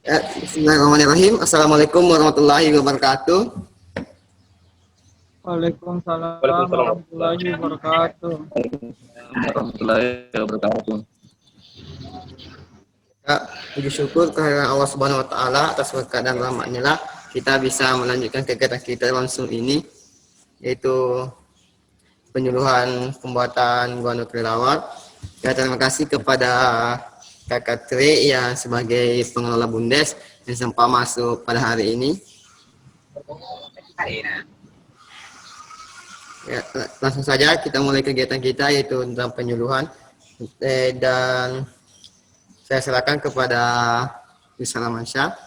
Ya, bismillahirrahmanirrahim. Assalamualaikum warahmatullahi wabarakatuh. Waalaikumsalam Waalaikumsalam warahmatullahi wabarakatuh. warahmatullahi wabarakatuh. Ya, puji syukur kehadiran Allah Subhanahu wa taala atas berkat dan rahmatnya lah kita bisa melanjutkan kegiatan kita langsung ini, yaitu penyuluhan pembuatan gua nuklir. Ya, terima kasih kepada Kakak Tri yang sebagai pengelola Bundes yang sempat masuk pada hari ini. Ya, langsung saja kita mulai kegiatan kita, yaitu tentang penyuluhan, dan saya silakan kepada Bisa Ramansyah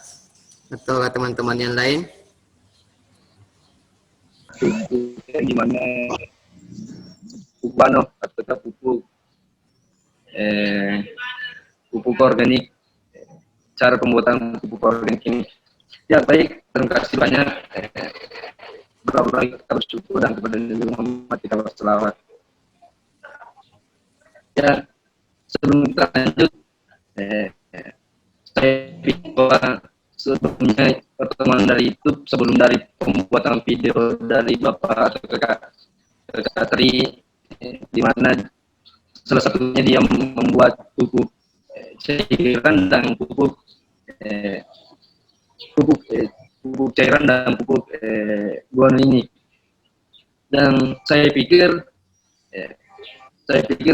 atau teman-teman yang lain. Gimana pupuk atau pupuk organik, cara pembuatan pupuk organik ini. Ya baik, terima kasih banyak. Berapa kita bersyukur dan kepada Nabi Muhammad kita berselawat. Ya, sebelum kita lanjut, saya pikir bahwa sebelumnya pertemuan dari YouTube, sebelum dari pembuatan video dari Bapak atau Kakak Tri, di mana salah satunya dia membuat pupuk cairan dan pupuk cairan dan pupuk guano ini. Dan saya pikir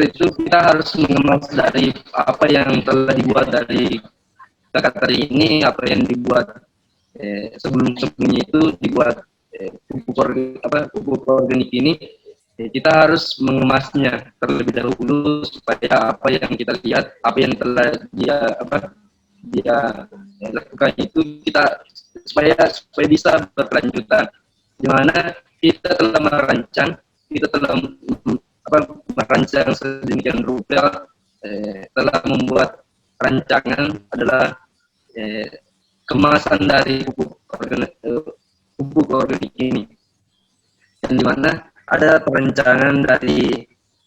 itu kita harus mengemas dari apa yang telah dibuat dari Kakak Tri ini, apa yang dibuat sebelumnya itu dibuat pupuk organik ini. Kita harus mengemasnya terlebih dahulu supaya apa yang kita lihat, apa yang telah dia lakukan itu kita supaya bisa berkelanjutan. Di mana kita telah merancang sedemikian rupa, telah membuat rancangan adalah kemasan dari pupuk organik ini, dan di mana ada perencanaan dari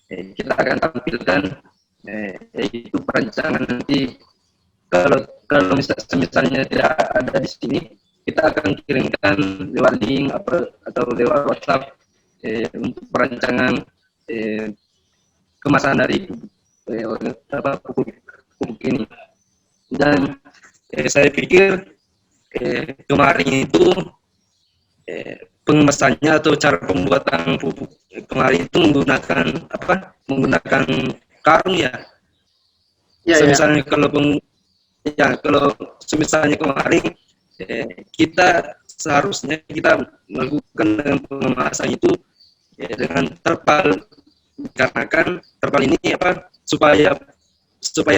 kita akan tampilkan, yaitu perencanaan nanti kalau misalnya tidak ada di sini, kita akan kirimkan lewat link atau lewat WhatsApp untuk perancangan kemasan dari pupuk ini. Dan saya pikir kemarin itu pengemasannya atau cara pembuatan pupuk kemarin itu menggunakan karung ya. Misalnya kalau misalnya kemarin kita seharusnya kita melakukan dengan pengemasan itu dengan terpal, dikarenakan terpal ini supaya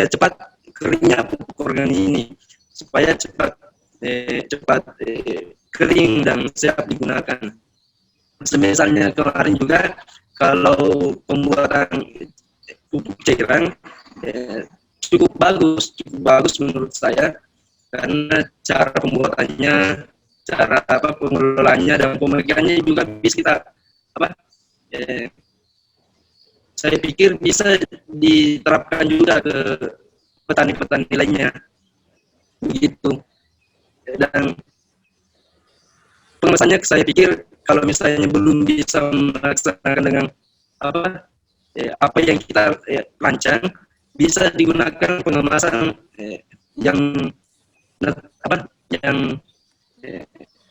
cepat keringnya pupuk organik ini, supaya cepat kering dan siap digunakan. Misalnya kemarin juga kalau pembuatan pupuk cairan cukup bagus menurut saya, karena cara pembuatannya, cara pengelolaannya dan pemakaiannya juga bisa kita saya pikir bisa diterapkan juga ke petani-petani lainnya begitu. Dan pengemasannya saya pikir kalau misalnya belum bisa melaksanakan dengan apa yang kita rancang, bisa digunakan pengemasan yang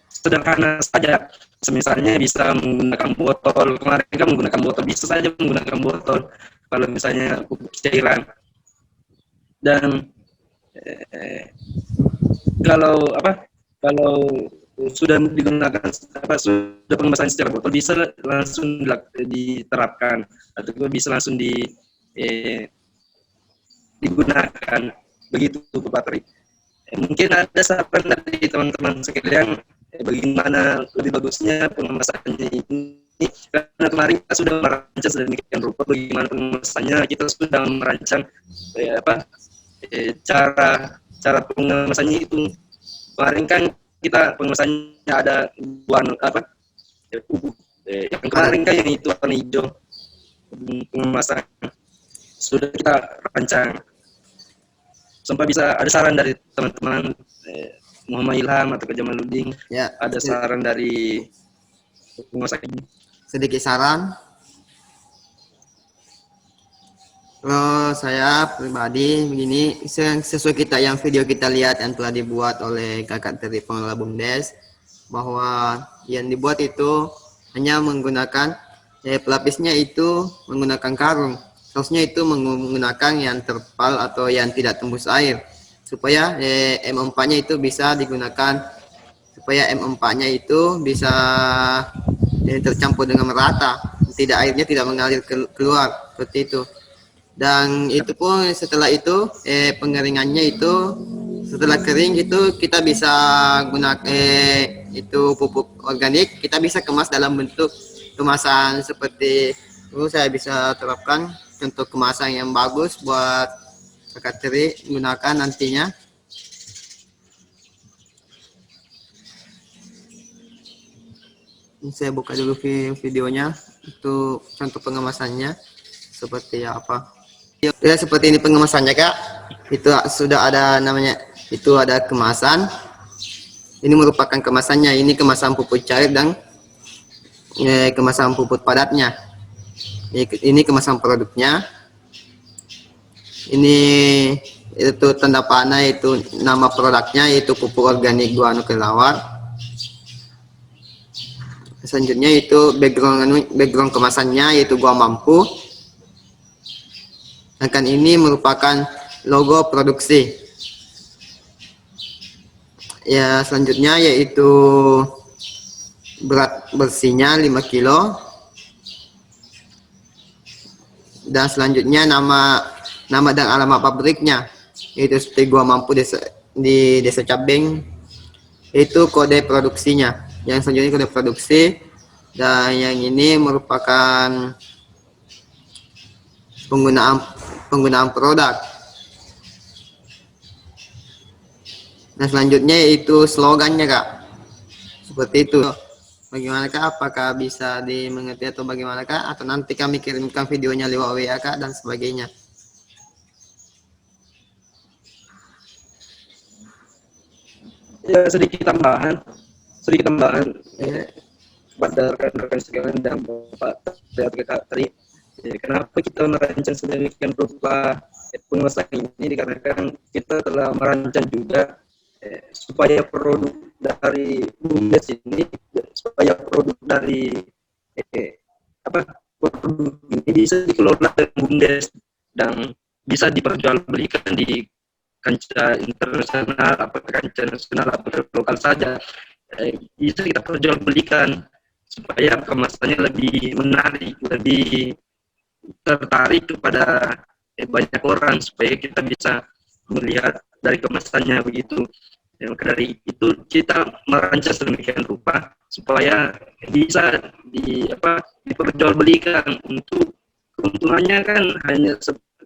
sederhana saja. Misalnya bisa menggunakan botol, kemarin kan menggunakan botol, bisa saja menggunakan botol kalau misalnya pupuk cairan. Dan kalau sudah digunakan sudah pengemasan secara botol, bisa langsung diterapkan atau bisa langsung digunakan begitu Pak Tri. Mungkin ada saran dari teman-teman sekalian bagaimana lebih bagusnya pengemasannya ini, karena kemarin kita sudah merancang sedemikian rupa bagaimana pengemasannya, kita sudah merancang cara pengemasannya itu. Kemarin kan kita pengemasannya ada yang kemarin kan yang itu warna hijau, pengemasan sudah kita rancang. Sampai bisa ada saran dari teman-teman Muhammad Ilham atau Jamaluddin, Ya, ada saran dari penguasa ini? sedikit saran. Kalau saya pribadi begini, sesuai kita yang video kita lihat yang telah dibuat oleh kakak dari pengelola BUMDes, bahwa yang dibuat itu hanya menggunakan pelapisnya itu menggunakan karung. Seharusnya itu menggunakan yang terpal atau yang tidak tembus air, supaya M4-nya itu bisa digunakan, supaya M4-nya itu bisa tercampur dengan merata, tidak airnya tidak mengalir keluar seperti itu. Dan itu pun setelah itu pengeringannya itu setelah kering itu kita bisa gunakan itu pupuk organik, kita bisa kemas dalam bentuk kemasan seperti itu. Saya bisa terapkan contoh kemasan yang bagus buat kakak teri gunakan nantinya. Ini saya buka dulu videonya, itu contoh pengemasannya seperti apa. Ya, seperti ini pengemasannya kak. Itu sudah ada namanya, itu ada kemasan. Ini merupakan kemasannya. Ini kemasan pupuk cair dan kemasan pupuk padatnya. Ini kemasan produknya. Ini itu tanda panah, itu nama produknya, yaitu pupuk organik guano kelelawar. Selanjutnya itu background kemasannya, yaitu gua mampu. Sedangkan ini merupakan logo produksi. Ya, selanjutnya yaitu berat bersihnya 5 kilo. Dan selanjutnya nama dan alamat pabriknya, yaitu seperti gua mampu di Desa Cabeng. Itu kode produksinya. Yang selanjutnya kode produksi, dan yang ini merupakan penggunaan produk. Nah, selanjutnya yaitu slogannya kak, seperti itu. Bagaimana kak, apakah bisa dimengerti atau bagaimana kak, atau nanti kami kirimkan videonya lewat WA kak dan sebagainya. Ya, sedikit tambahan pada rekan-rekan sekalian dan Bapak Kak Tri. Kenapa kita merancang sedemikian rupa penguasaan ini, dikarenakan kita telah merancang juga supaya produk dari BUMDes ini, supaya produk dari produk ini bisa dikelola dengan BUMDes dan bisa diperjualbelikan di kancah internasional, apakah kancah nasional atau lokal saja, bisa kita perjualbelikan supaya kemasannya lebih menarik, lebih tertarik kepada banyak orang, supaya kita bisa melihat dari kemasannya begitu. Dari itu kita merancang sedemikian rupa supaya bisa diperjualbelikan. Untuk keuntungannya kan hanya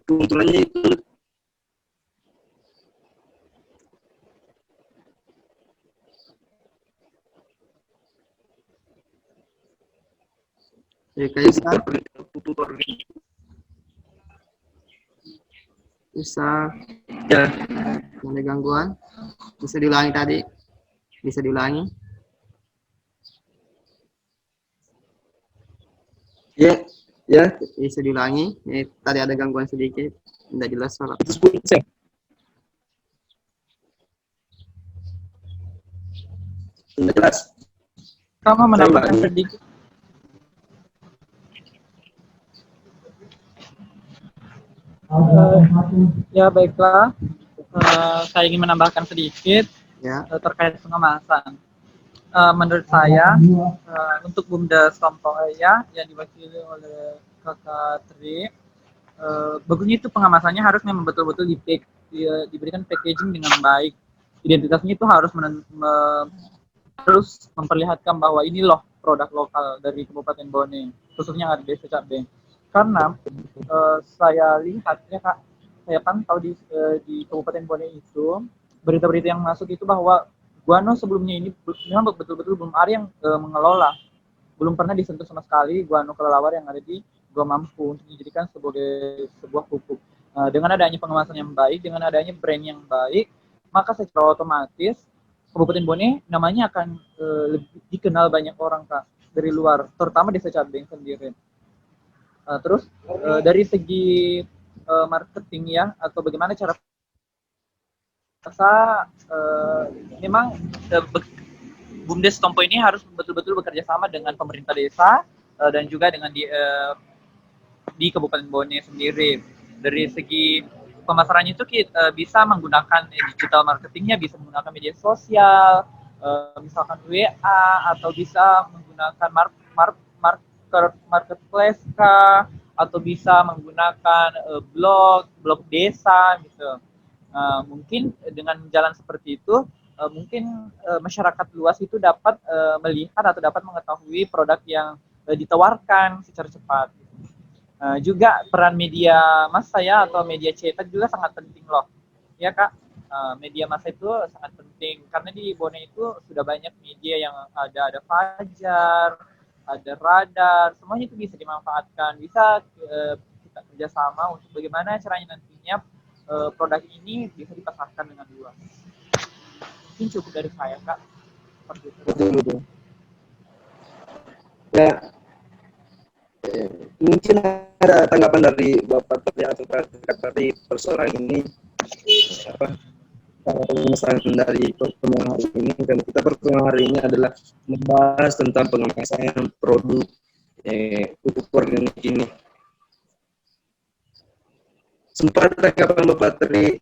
keuntungannya itu pupuk organik. Bisa Ya, ada gangguan, bisa diulangi tadi, bisa diulangi. ya, Bisa diulangi. Tadi ada gangguan sedikit, tidak jelas suara. Sudah jelas. Kamu menambahkan sedikit. Ya baiklah, saya ingin menambahkan sedikit Ya, terkait pengemasan. Menurut saya, untuk BUMDes Tompoaya yang diwakili oleh Kakak Tri, bagusnya itu pengemasannya harus memang betul-betul diberikan packaging dengan baik. Identitasnya itu harus harus memperlihatkan bahwa ini loh produk lokal dari Kabupaten Bone, khususnya ada Desa Cabeng. Karena saya lihat ya kak, saya pantau di Kabupaten Bone itu berita-berita yang masuk itu bahwa guano sebelumnya ini memang betul-betul belum ada yang mengelola, belum pernah disentuh sama sekali guano kelelawar yang ada di Gua Mampu untuk dijadikan sebagai sebuah pupuk. Dengan adanya pengemasan yang baik, dengan adanya brand yang baik, maka secara otomatis Kabupaten Bone namanya akan lebih dikenal banyak orang Kak dari luar, terutama Desa Cabeng sendiri. Terus dari segi marketing ya, atau bagaimana cara rasa memang BUMDes Tompo ini harus betul-betul bekerja sama dengan pemerintah desa dan juga dengan di Kabupaten Bone sendiri. Dari segi pemasarannya itu kita bisa menggunakan digital marketingnya, bisa menggunakan media sosial, misalkan WA, atau bisa menggunakan marketplace kah, atau bisa menggunakan blog desa gitu. Mungkin dengan jalan seperti itu, mungkin masyarakat luas itu dapat melihat atau dapat mengetahui produk yang ditawarkan secara cepat. Juga peran media massa ya, atau media cetak juga sangat penting loh, ya Kak. Media massa itu sangat penting karena di Bone itu sudah banyak media yang ada Fajar, ada Radar, semuanya itu bisa dimanfaatkan, bisa kita kerjasama untuk bagaimana caranya nantinya produk ini bisa dipasarkan dengan luas. Mungkin cukup dari saya Kak. Seperti itu. Betul. Ya, mungkin ada tanggapan dari Bapak atau dari persoalan ini, apa pemasaran dari pertemuan hari ini. Dan kita pertemuan hari ini adalah membahas tentang pengemasan produk pupuk organik ini. Sempat tanggapan Bapak Tri?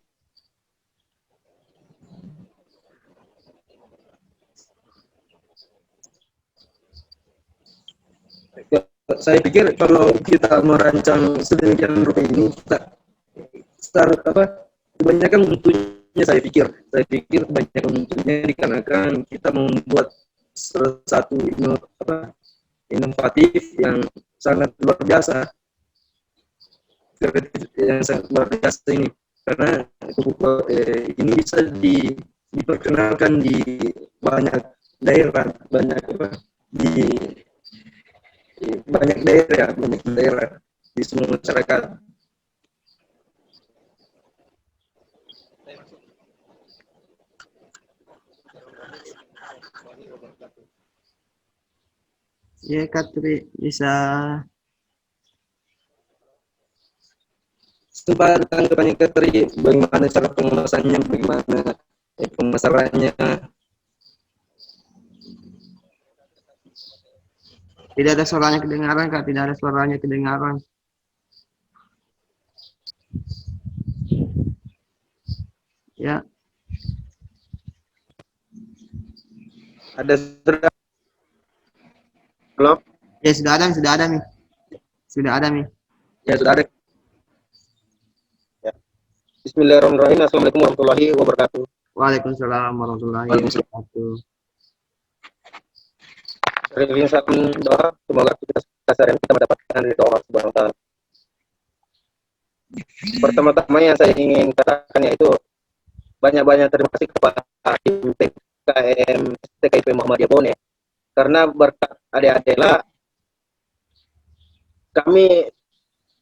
Saya pikir kalau kita merancang sedemikian rupa ini, kita start kebanyakan untuknya saya pikir kebanyakan untuknya dikarenakan kita membuat salah satu inovatif yang sangat luar biasa, yang sangat luar biasa ini, karena ini bisa diperkenalkan di banyak daerah, banyak daerah di semua masyarakat. Ya Katri, bisa Sempat tanggapannya Katri, bagaimana cara pengemasannya, bagaimana pemasarannya. tidak ada suaranya kedengaran Kak, tidak ada suaranya kedengaran. Ya, Ada belum? ya sudah ada nih. Sudah ada nih. Ya sudah ada. Ya. Bismillahirrahmanirrahim. Assalamualaikum warahmatullahi wabarakatuh. Waalaikumsalam warahmatullahi wabarakatuh. Sering satu doa, semoga kita mendapatkan dari Allah Subhanahu wa Ta'ala. Pertama-tama yang saya ingin katakan yaitu banyak-banyak terima kasih kepada tim TKIP Muhammadiyah Bone, karena berkat adik-adiklah kami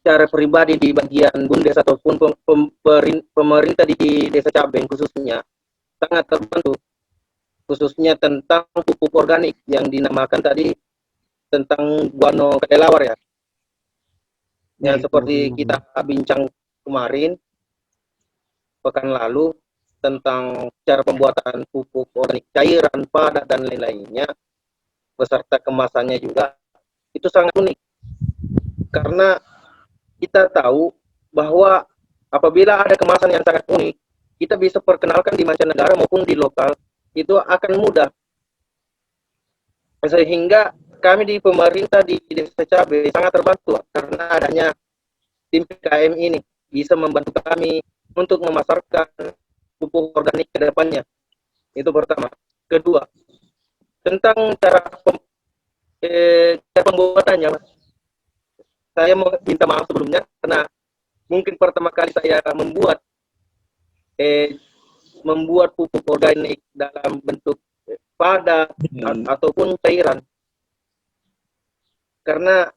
secara pribadi di bagian BUMDes ataupun pemerintah di Desa Cabeng khususnya sangat terbantu, khususnya tentang pupuk organik yang dinamakan tadi tentang guano kelelawar ya. Yang seperti kita bincang kemarin pekan lalu tentang cara pembuatan pupuk organik cairan, padat dan lain-lainnya beserta kemasannya juga itu sangat unik, karena kita tahu bahwa apabila ada kemasan yang sangat unik, kita bisa perkenalkan di mancanegara maupun di lokal, itu akan mudah. Sehingga kami di pemerintah di Desa Cabeng sangat terbantu karena adanya tim PKM ini bisa membantu kami untuk memasarkan pupuk organik ke depannya. Itu pertama. Kedua, tentang cara pembuatannya, Mas. Saya mau minta maaf sebelumnya karena mungkin pertama kali saya membuat pupuk organik dalam bentuk padat ataupun cairan. Karena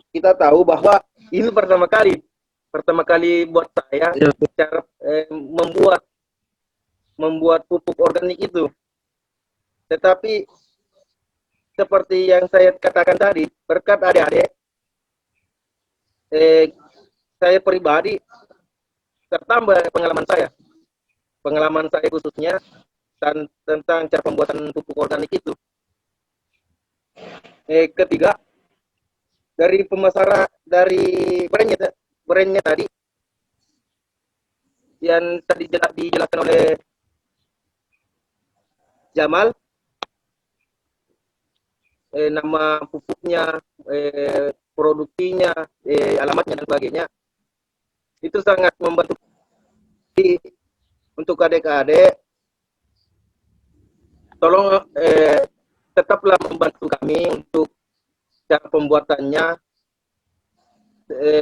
kita tahu bahwa ini pertama kali pertama kali buat saya Iya. cara membuat pupuk organik itu. Tetapi seperti yang saya katakan tadi, berkat adik-adik, saya pribadi tertambah pengalaman saya khususnya tentang cara pembuatan pupuk organik itu. Ketiga, dari pemasaran dari brandnya tadi yang tadi dijelaskan oleh Jamal, nama pupuknya, produksinya, alamatnya dan sebagainya, itu sangat membantu untuk adik-adik. Tolong tetaplah membantu kami untuk cara pembuatannya,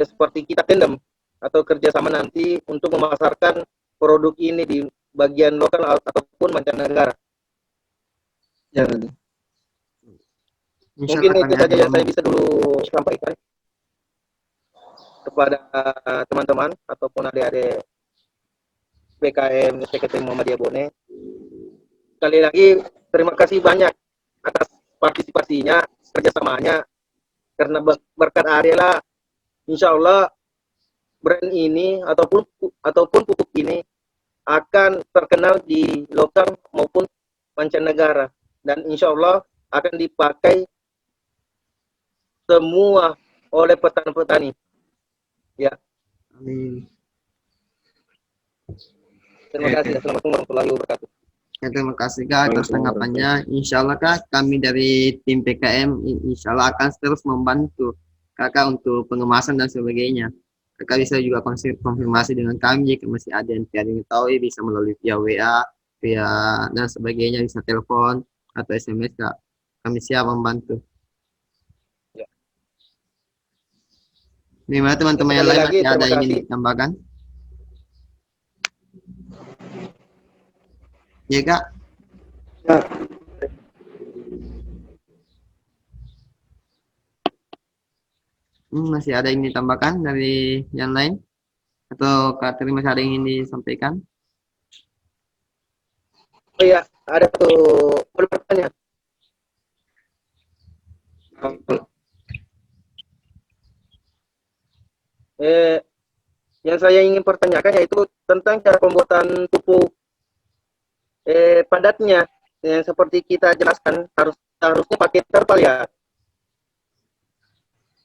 seperti kita tandem atau kerjasama nanti untuk memasarkan produk ini di bagian lokal ataupun mancanegara. Ya. Mungkin itu saja yang saya bisa dulu sampaikan kepada teman-teman ataupun adik-adik PKM STKT Muhammadiyah Bone. Sekali lagi terima kasih banyak atas partisipasinya, kerjasamanya, karena berkat Ariela, insya Allah brand ini ataupun pupuk ini akan terkenal di lokal maupun mancanegara, dan insya Allah akan dipakai semua oleh petani-petani. Ya. Amin. Terima kasih. Assalamualaikum warahmatullahi wabarakatuh. Ya, terima kasih Kak atas tanggapannya. Insya Allah Kak, kami dari tim PKM insya Allah akan terus membantu Kakak untuk pengemasan dan sebagainya. Kakak bisa juga konfirmasi dengan kami jika masih ada yang tidak diketahui, bisa melalui via WA, via dan sebagainya, bisa telepon atau SMS Kak. Kami siap membantu. Ya. Gimana teman-teman yang lain, Lagi, masih ada yang terima ingin kasih. ditambahkan? Ya Kak? Ya. Masih ada yang ditambahkan dari yang lain? Atau Kak Tri masih ada yang ingin disampaikan? Oh iya, ada tuh pertanyaan. Yang saya ingin pertanyakan yaitu tentang cara pembuatan pupuk padatnya, yang seperti kita jelaskan harusnya pakai terpal ya,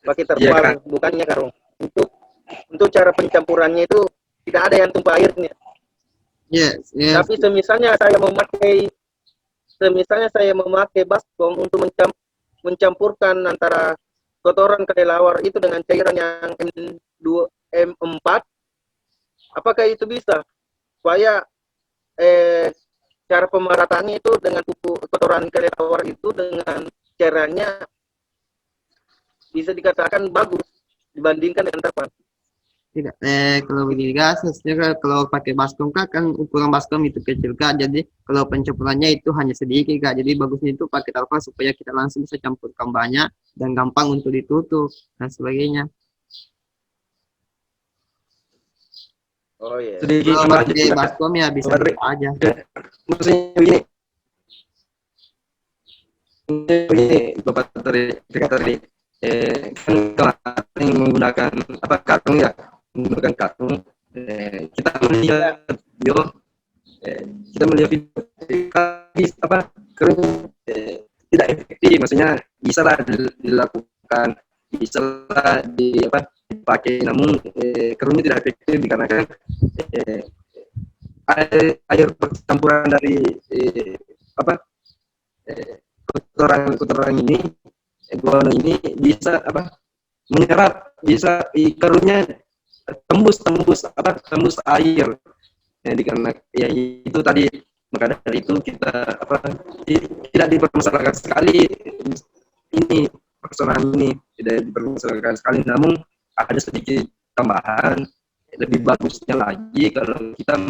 pakai terpal, Kak. bukannya karung. Untuk cara pencampurannya itu tidak ada yang tumpah airnya. Yes. Tapi semisalnya saya memakai baskom untuk mencampurkan antara kotoran kelelawar itu dengan cairan yang M4, apakah itu bisa supaya cara pemerataannya itu dengan pupuk kotoran kelelawar itu dengan cairannya bisa dikatakan bagus dibandingkan dengan terpal? Tidak, kalau begini Kak, sebenarnya kalau pakai baskom Kak, kan ukuran baskom itu kecil Kak, jadi kalau pencampurannya itu hanya sedikit Kak, jadi bagusnya itu pakai terpal supaya kita langsung bisa campurkan banyak dan gampang untuk ditutup dan sebagainya. Oh iya. Sedikit Kalau kemarin pakai juga, baskom ya bisa aja. maksudnya begini, Bapak tadi kan kemarin menggunakan kartung ya, menggunakan kartung. Kita melihat video, kering, tidak efektif, maksudnya bisa lah dilakukan, bisa lah dipakai, namun kerunya tidak efektif dikarenakan air percampuran dari kotoran ini, guano ini bisa menyerap, bisa kerunya tembus air. Dikarenakan ya itu tadi, maka dari itu kita tidak dipermasalahkan sekali ini, persoalan ini tidak dipermasalahkan sekali, namun ada sedikit tambahan. Lebih bagusnya lagi kalau kita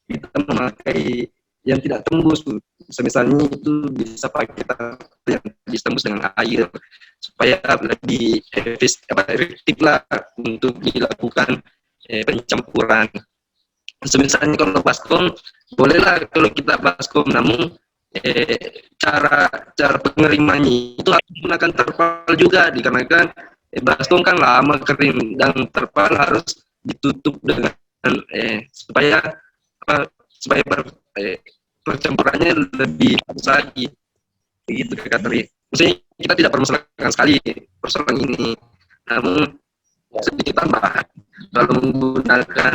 kita memakai yang tidak tembus. Misalnya itu bisa pakai yang bisa tembus dengan air supaya lebih efektif lah untuk dilakukan pencampuran. Misalnya kalau baskom, bolehlah kalau kita baskom, namun cara pengerimannya itu harus menggunakan terpal juga, dikarenakan baskom kan lama kering dan terpal harus ditutup dengan supaya percampurannya lebih bagus lagi, begitu Kak Tri. Maksudnya kita tidak permasalahkan sekali persoalan ini, namun sedikit tambahan. Kalau menggunakan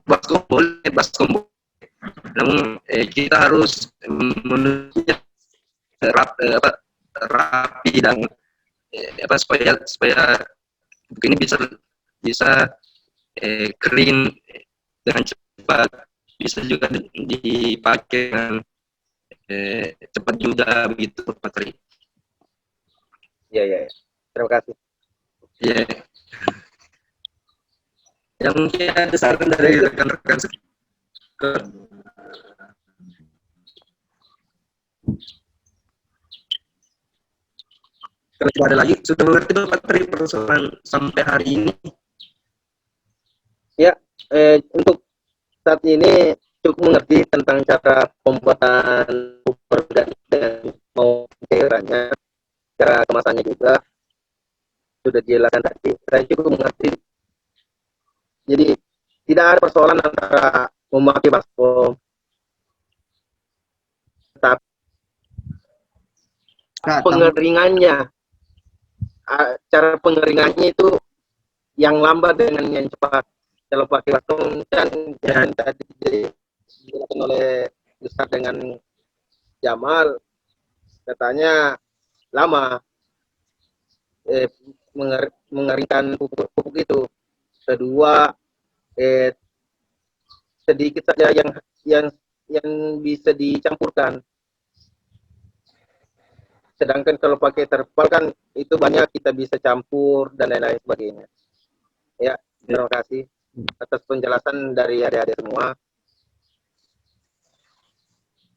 baskom boleh, namun kita harus menunya rapi dan supaya ini bisa kering dengan cepat, bisa juga dipakai dengan cepat juga, begitu Pak Tri. Ya. Terima kasih. Ya. Yang mungkin ada saran dari rekan-rekan kalau tidak ada lagi, sudah mengerti Pak Tri persoalan sampai hari ini? Ya, untuk saat ini cukup mengerti tentang cara pembuatan pupuk organik dan mau cairannya, cara kemasannya juga sudah dijelaskan tadi. Saya cukup mengerti. Jadi tidak ada persoalan antara memakai baskom, tapi pengeringannya, cara pengeringannya itu yang lambat dengan yang cepat. Kalau pakai baskom kan yang tadi dijelaskan oleh Ustaz dengan Jamal, katanya lama mengeringkan pupuk itu. Kedua, sedikit saja yang bisa dicampurkan. Sedangkan kalau pakai terpal kan itu banyak kita bisa campur dan lain-lain sebagainya. Ya, terima kasih atas penjelasan dari adik-adik semua.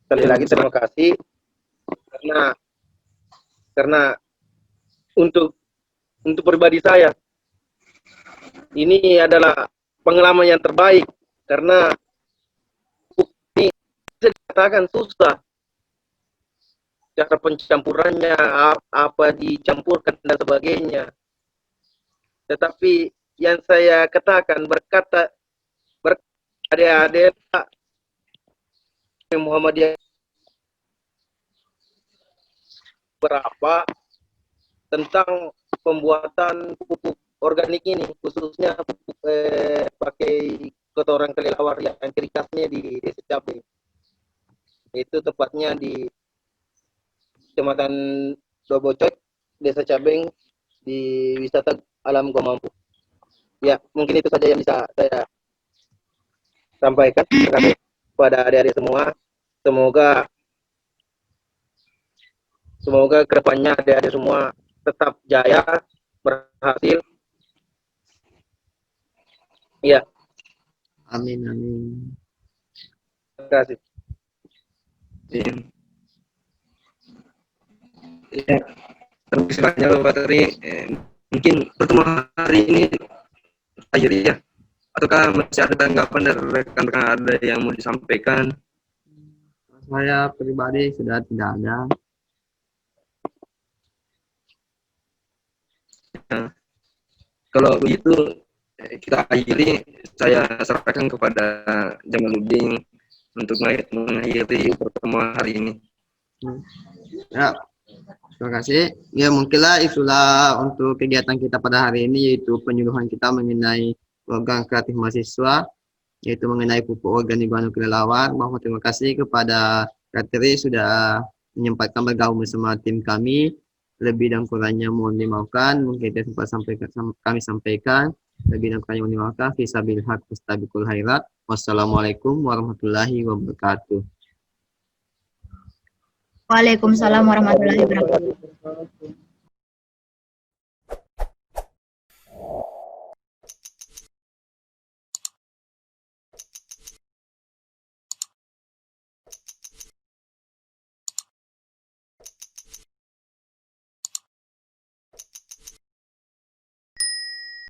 Sekali lagi terima kasih karena untuk pribadi saya ini adalah pengalaman yang terbaik, karena ini bisa dikatakan susah cara pencampurannya, apa dicampurkan dan sebagainya. Tetapi yang saya katakan berkata adik-adik Muhammadiyah berapa tentang pembuatan pupuk organik ini, khususnya pupuk pakai kotoran kelelawar yang ciri khasnya di Desa Cabeng. Itu tepatnya di Kecamatan Dobocok, Desa Cabeng, di wisata alam Gua Mampu. Ya, mungkin itu saja yang bisa saya sampaikan kepada adik-adik semua. Semoga kedepannya adik-adik semua tetap jaya, berhasil. Iya. Amin. Terima kasih. Ya, terima kasih banyak Pak Tri. Mungkin pertemuan hari ini akhir ya, ataukah masih ada tanggapan dari rekan-rekan, ada yang mau disampaikan? Saya pribadi sudah tidak ada. Nah, kalau begitu kita akhiri, saya serahkan kepada Jamaluddin untuk mengakhiri pertemuan hari ini. Ya, terima kasih. Ya, mungkinlah itulah untuk kegiatan kita pada hari ini, yaitu penyuluhan kita mengenai program kreatif mahasiswa, yaitu mengenai pupuk organik bahan kelelawar. Mohon terima kasih kepada Kak Tri sudah menyempatkan bergabung bersama tim kami. Lebih dan kurangnya mohon dimaafkan. Mungkin itu sempat kami sampaikan. Lebih dan kurangnya mohon dimaafkan. Fisabilil haq mustabiqul khairat. Wassalamualaikum warahmatullahi wabarakatuh. Waalaikumsalam warahmatullahi wabarakatuh.